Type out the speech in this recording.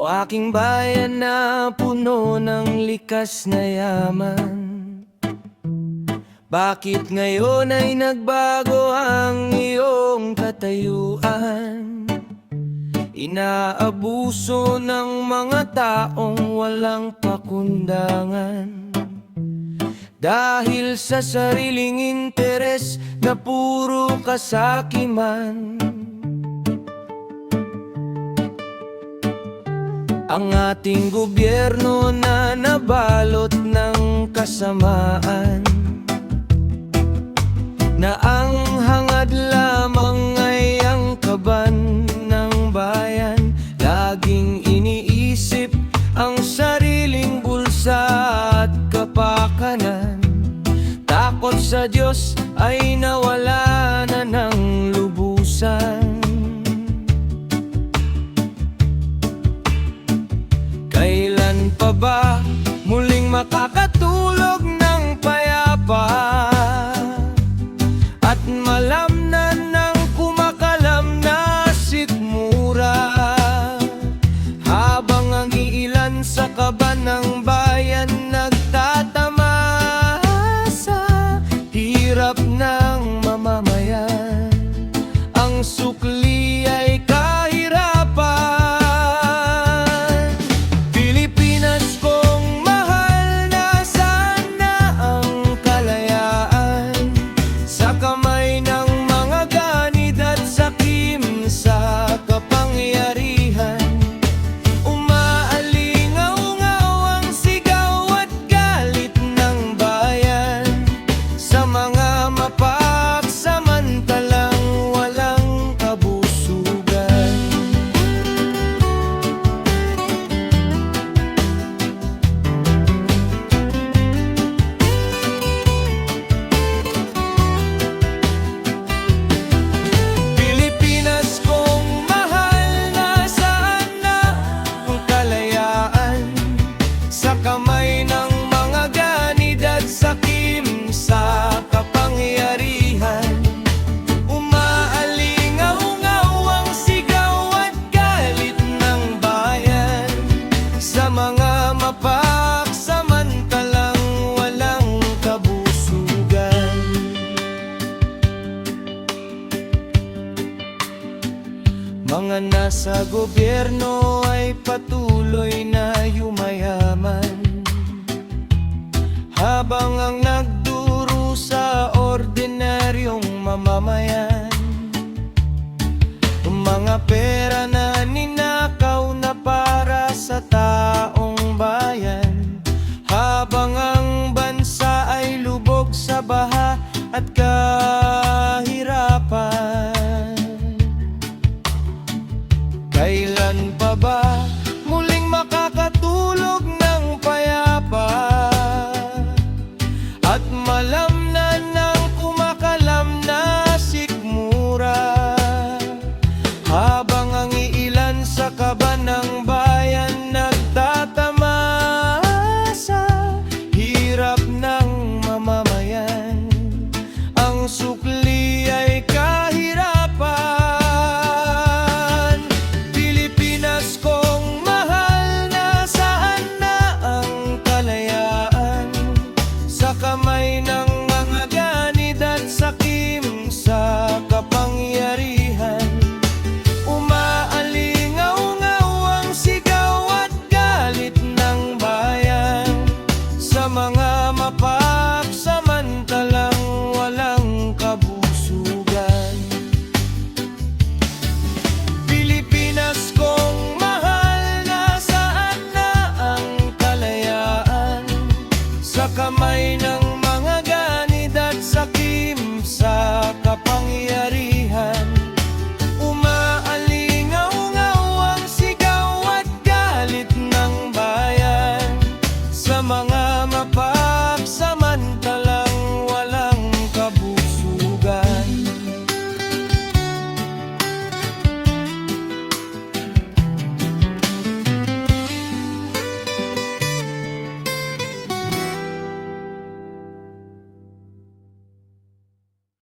O aking bayan na puno ng likas na yaman, bakit ngayon ay nagbago ang iyong katayuan? Inaabuso ng mga taong walang pakundangan, dahil sa sariling interes na puro kasakiman. Ang ating gobyerno na nabalot ng kasamaan, na ang hangad lamang ay ang kaban ng bayan. Laging iniisip ang sariling bulsa at kapakanan. Takot sa Diyos ay nawala na ng lubusan. Kailan pa ba muling makakatulog ng payapa at malamnan ng kumakalam na sikmura, habang ang iilan sa kaban ng bayan nagtatamasa, hirap ng mamamayan, ang sukli ay kahirapan. Pilipinas kong mahal, nasaan na ang kalayaan? Sa kamay ng mga ganid at sakim sa kapangyarihan, umaalingaw-ngaw ang sigaw at galit ng bayan, sa mga mapagsamantalang walang kabusugan. Pilipinas kong mahal, nasaan na ang kalayaan? Sa kamay ng mga ganid at sakim sa kapangyarihan, umaalingaw-ngaw ang sigaw at galit ng bayan, sa mga mapagsamantalang walang kabusugan. Mga nasa gobyerno ay patuloy na yumayaman, habang ang nagduro sa ordinaryong mamamayan, mga pera na ninakaw na para sa taong bayan, habang ang bansa ay lubog sa baha at kahirapan. Kailan pa ba muling makakatulog ng payapa at malamnan ng kumakalam na sikmura, habang ang iilan sa kaban ng bayan nagtatamasa, hirap ng mamamayan, ang sukli ay kahirapan. Pilipinas kong mahal, nasaan na ang kalayaan? Sa kamay ng mga ganid at sakim